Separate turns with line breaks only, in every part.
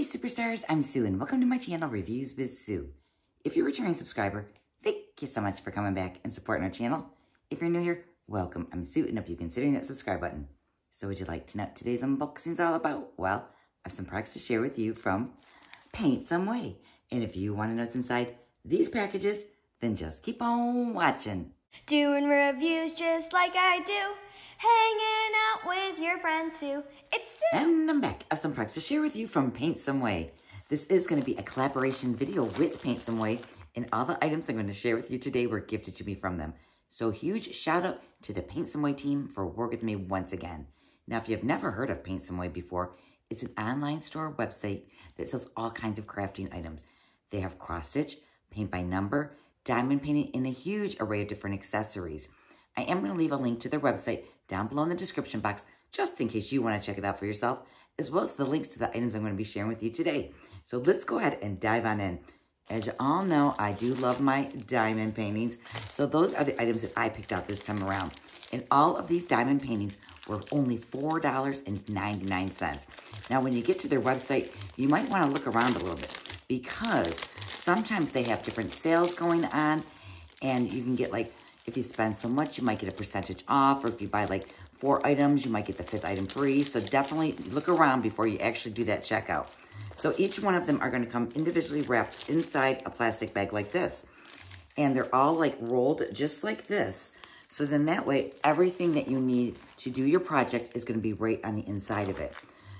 superstars, I'm Sue and welcome to my channel, Reviews with Sue. If you're a returning subscriber, thank you so much for coming back and supporting our channel. If you're new here, welcome. I'm Sue and hope you're considering that subscribe button. So would you like to know what today's unboxing is all about? Well, I have some products to share with you from PaintSomeWay. And if you want to know what's inside these packages, then just keep on watching.
Doing reviews just like I do. Hanging out with your friends Sue. It's Sue.
And I'm back. I have some products to share with you from PaintSomeWay. This is going to be a collaboration video with PaintSomeWay, and all the items I'm going to share with you today were gifted to me from them. So huge shout out to the PaintSomeWay team for working with me once again. Now, if you've never heard of PaintSomeWay before, it's an online store website that sells all kinds of crafting items. They have cross stitch, paint by number, diamond painting, and a huge array of different accessories. I am going to leave a link to their website down below in the description box, just in case you want to check it out for yourself, as well as the links to the items I'm going to be sharing with you today. So let's go ahead and dive on in. As you all know, I do love my diamond paintings. So those are the items that I picked out this time around. And all of these diamond paintings were only $4.99. Now, when you get to their website, you might want to look around a little bit because sometimes they have different sales going on, and you can get like, if you spend so much, you might get a percentage off, or if you buy like 4 items, you might get the 5th item free. So definitely look around before you actually do that checkout. So each one of them are going to come individually wrapped inside a plastic bag like this. And they're all like rolled just like this. So then that way, everything that you need to do your project is going to be right on the inside of it.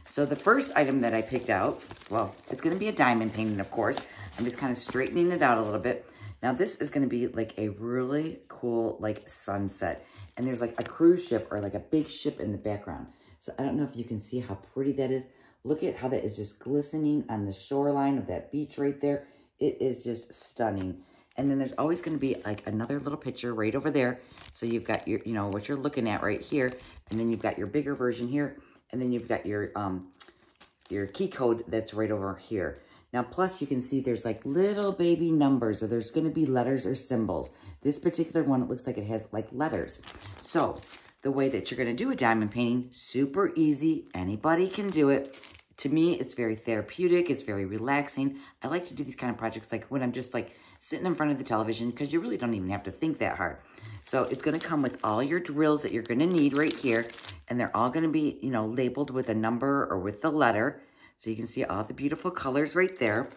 So the first item that I picked out, well, it's going to be a diamond painting, of course. I'm just kind of straightening it out a little bit. Now this is going to be like a really cool like sunset. And there's like a cruise ship or like a big ship in the background. So I don't know if you can see how pretty that is. Look at how that is just glistening on the shoreline of that beach right there. It is just stunning. And then there's always going to be like another little picture right over there. So you've got your, you know, what you're looking at right here. And then you've got your bigger version here. And then you've got your key code that's right over here. Now, plus you can see there's like little baby numbers, or there's going to be letters or symbols. This particular one, it looks like it has like letters. So the way that you're going to do a diamond painting, super easy. Anybody can do it. To me, it's very therapeutic. It's very relaxing. I like to do these kind of projects like when I'm just like sitting in front of the television, because you really don't even have to think that hard. So it's going to come with all your drills that you're going to need right here. And they're all going to be, you know, labeled with a number or with the letter. So you can see all the beautiful colors right there.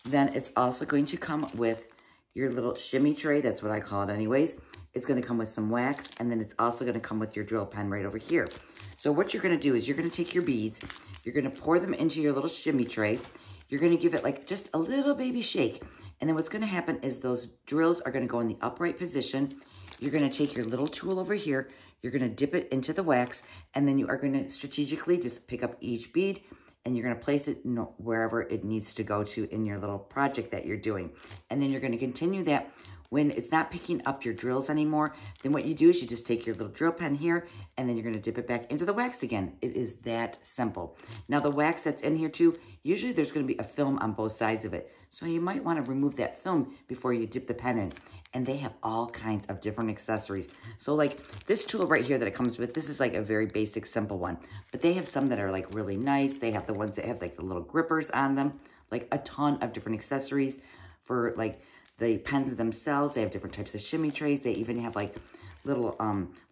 Then it's also going to come with your little shimmy tray. That's what I call it anyways. It's going to come with some wax. And then it's also going to come with your drill pen right over here. So what you're going to do is you're going to take your beads. You're going to pour them into your little shimmy tray. You're going to give it like just a little baby shake. And then what's going to happen is those drills are going to go in the upright position. You're going to take your little tool over here. You're going to dip it into the wax. And then you are going to strategically just pick up each bead, and you're going to place it wherever it needs to go to in your little project that you're doing. And then you're going to continue that. When it's not picking up your drills anymore, then what you do is you just take your little drill pen here, and then you're going to dip it back into the wax again. It is that simple. Now, the wax that's in here too, usually there's going to be a film on both sides of it. So you might want to remove that film before you dip the pen in. And they have all kinds of different accessories. So like this tool right here that it comes with, this is like a very basic, simple one. But they have some that are like really nice. They have the ones that have like the little grippers on them, like a ton of different accessories for like the pens themselves. They have different types of shimmy trays. They even have like little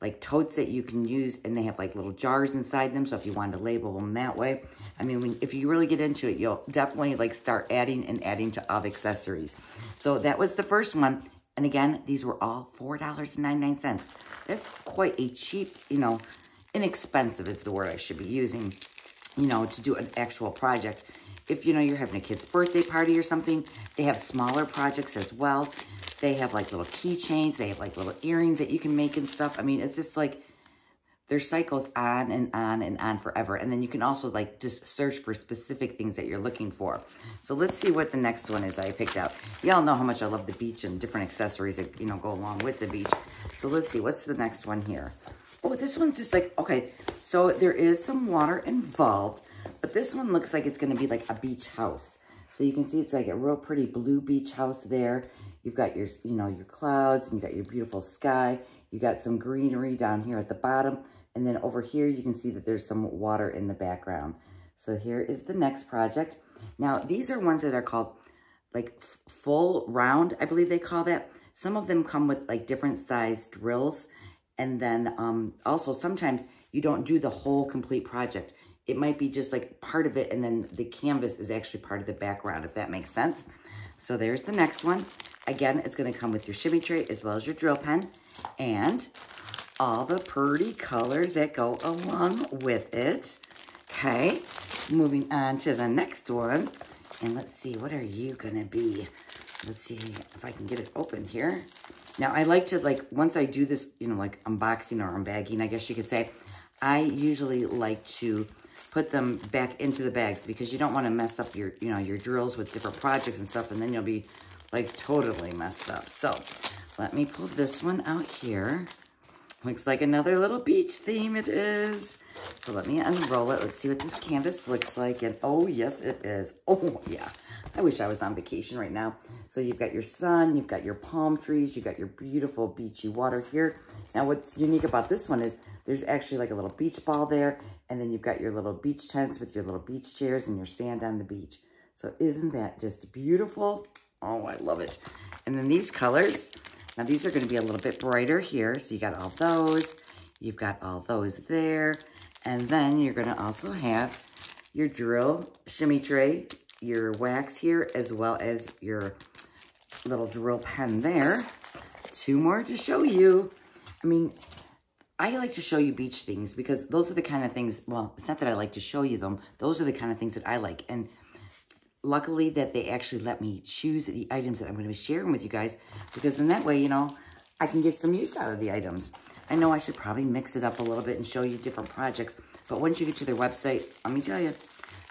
like totes that you can use, and they have like little jars inside them. So if you wanted to label them that way, I mean, if you really get into it, you'll definitely like start adding and adding to all the accessories. So that was the first one. And again, these were all $4.99. That's quite a cheap, you know, inexpensive is the word I should be using, you know, to do an actual project. If, you know, you're having a kid's birthday party or something, they have smaller projects as well. They have like little keychains. They have like little earrings that you can make and stuff. I mean, it's just like their site goes on and on and on forever. And then you can also like just search for specific things that you're looking for. So let's see what the next one is I picked out. Y'all know how much I love the beach and different accessories that, you know, go along with the beach. So let's see, what's the next one here? Oh, this one's just like, okay, so there is some water involved, but this one looks like it's going to be like a beach house. So you can see it's like a real pretty blue beach house there. You've got your, you know, your clouds, and you've got your beautiful sky. You got some greenery down here at the bottom. And then over here, you can see that there's some water in the background. So here is the next project. Now, these are ones that are called like full round, I believe they call that. Some of them come with like different size drills. And then also sometimes you don't do the whole complete project. It might be just like part of it, and then the canvas is actually part of the background, if that makes sense. So there's the next one. Again, it's gonna come with your shimmy tray as well as your drill pen and all the pretty colors that go along with it. Okay, moving on to the next one. And let's see, what are you gonna be? Let's see if I can get it open here. Now, I like to, like, once I do this, you know, like unboxing or unbagging, I guess you could say, I usually like to put them back into the bags because you don't want to mess up your, you know, your drills with different projects and stuff, and then you'll be, like, totally messed up. So, let me pull this one out here. Looks like another little beach theme it is. So, let me unroll it. Let's see what this canvas looks like. And, oh, yes, it is. Oh, yeah. I wish I was on vacation right now. So you've got your sun, you've got your palm trees, you've got your beautiful beachy water here. Now what's unique about this one is there's actually like a little beach ball there, and then you've got your little beach tents with your little beach chairs and your sand on the beach. So isn't that just beautiful? Oh, I love it. And then these colors, now these are going to be a little bit brighter here. So you got all those, you've got all those there, and then you're going to also have your drill shimmy tray, your wax here, as well as your little drill pen there. Two more to show you. I mean, I like to show you beach things because those are the kind of things, well, it's not that I like to show you them. Those are the kind of things that I like. And luckily that they actually let me choose the items that I'm going to be sharing with you guys, because in that way, you know, I can get some use out of the items. I know I should probably mix it up a little bit and show you different projects, but once you get to their website, let me tell you,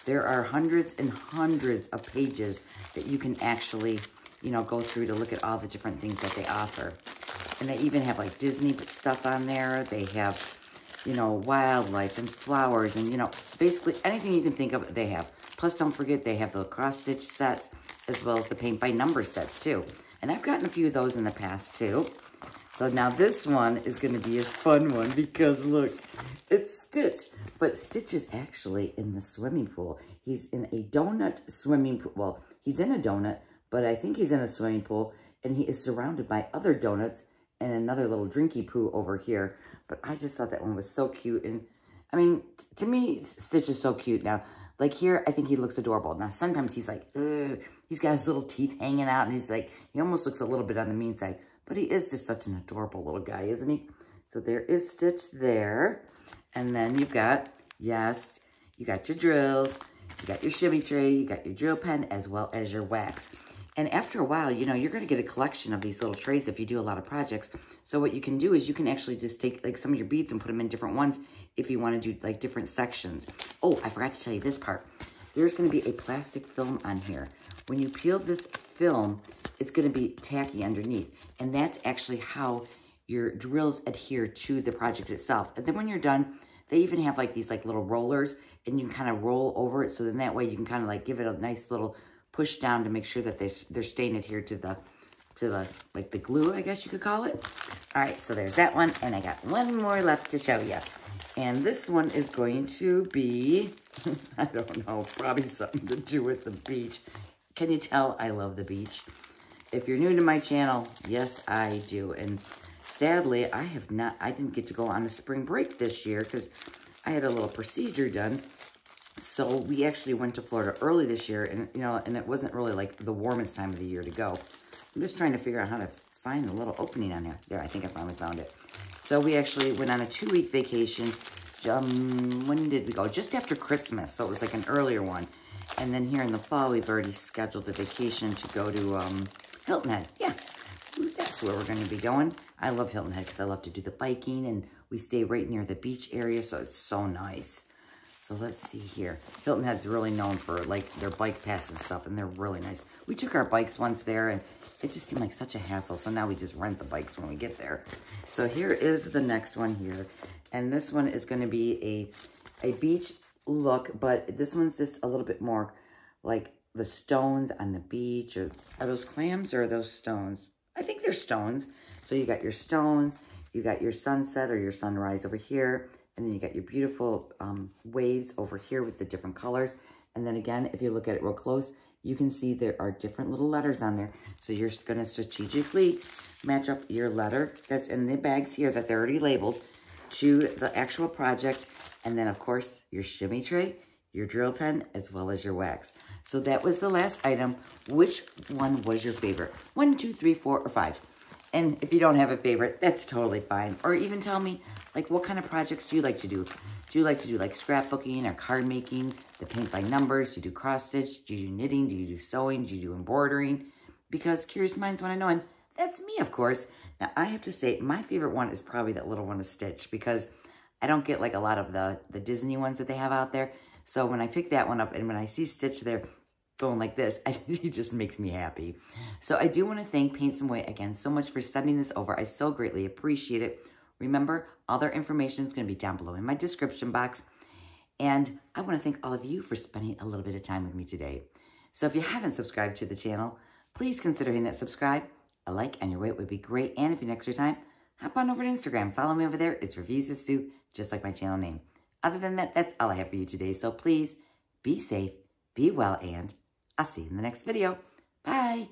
there are hundreds and hundreds of pages that you can actually, you know, go through to look at all the different things that they offer. And they even have like Disney stuff on there. They have, you know, wildlife and flowers and, you know, basically anything you can think of, they have. Plus, don't forget, they have the cross-stitch sets as well as the paint by number sets too. And I've gotten a few of those in the past too. So now this one is going to be a fun one because look, it's Stitch. But Stitch is actually in the swimming pool. He's in a donut swimming pool. Well, he's in a donut, but I think he's in a swimming pool. And he is surrounded by other donuts and another little drinky poo over here. But I just thought that one was so cute. And I mean, to me, Stitch is so cute. Now, like here, I think he looks adorable. Now, sometimes he's like, ugh. He's got his little teeth hanging out. And he's like, he almost looks a little bit on the mean side. But he is just such an adorable little guy, isn't he? So there is Stitch there. And then you've got, yes, you got your drills, you got your shimmy tray, you got your drill pen, as well as your wax. And after a while, you know, you're going to get a collection of these little trays if you do a lot of projects. So what you can do is you can actually just take like some of your beads and put them in different ones if you want to do like different sections. Oh, I forgot to tell you this part. There's going to be a plastic film on here. When you peel this film, it's going to be tacky underneath. And that's actually how your drills adhere to the project itself. And then when you're done, they even have like these like little rollers, and you can kind of roll over it. So then that way you can kind of like give it a nice little push down to make sure that they're staying adhered to the like the glue, I guess you could call it. All right, so there's that one. And I got one more left to show you. And this one is going to be, I don't know, probably something to do with the beach. Can you tell I love the beach? If you're new to my channel, yes, I do. And sadly, I didn't get to go on a spring break this year because I had a little procedure done. So we actually went to Florida early this year, and you know, and it wasn't really like the warmest time of the year to go. I'm just trying to figure out how to find the little opening on there. There, I think I finally found it. So we actually went on a 2-week vacation. When did we go? Just after Christmas, so it was like an earlier one. And then here in the fall, we've already scheduled a vacation to go to Hilton Head. Yeah, that's where we're going to be going. I love Hilton Head because I love to do the biking, and we stay right near the beach area, so it's so nice. So let's see here. Hilton Head's really known for like their bike paths and stuff, and they're really nice. We took our bikes once there, and it just seemed like such a hassle, so now we just rent the bikes when we get there. So here is the next one here, and this one is going to be a beach look, but this one's just a little bit more like the stones on the beach. Or are those clams or are those stones? I think they're stones. So you got your stones, you got your sunset or your sunrise over here, and then you got your beautiful waves over here with the different colors. And then again, if you look at it real close, you can see there are different little letters on there. So you're going to strategically match up your letter that's in the bags here that they're already labeled to the actual project. And then, of course, your shimmy tray, your drill pen, as well as your wax. So that was the last item. Which one was your favorite? 1, 2, 3, 4, or 5? And if you don't have a favorite, that's totally fine. Or even tell me, like, what kind of projects do you like to do? Do you like to do, like, scrapbooking or card making, the paint by numbers? Do you do cross-stitch? Do you do knitting? Do you do sewing? Do you do embroidering? Because curious minds want to know, and that's me, of course. Now, I have to say, my favorite one is probably that little one of Stitch, because I don't get, like, a lot of the Disney ones that they have out there. So when I pick that one up and when I see Stitch there going like this, it just makes me happy. So I do want to thank PaintSomeWay again so much for sending this over. I so greatly appreciate it. Remember, all their information is going to be down below in my description box. And I want to thank all of you for spending a little bit of time with me today. So if you haven't subscribed to the channel, please consider hitting that subscribe. A like and your rate would be great. And if you need extra time, hop on over to Instagram. Follow me over there. It's reviewswithsue, just like my channel name. Other than that, that's all I have for you today. So please be safe, be well, and I'll see you in the next video. Bye.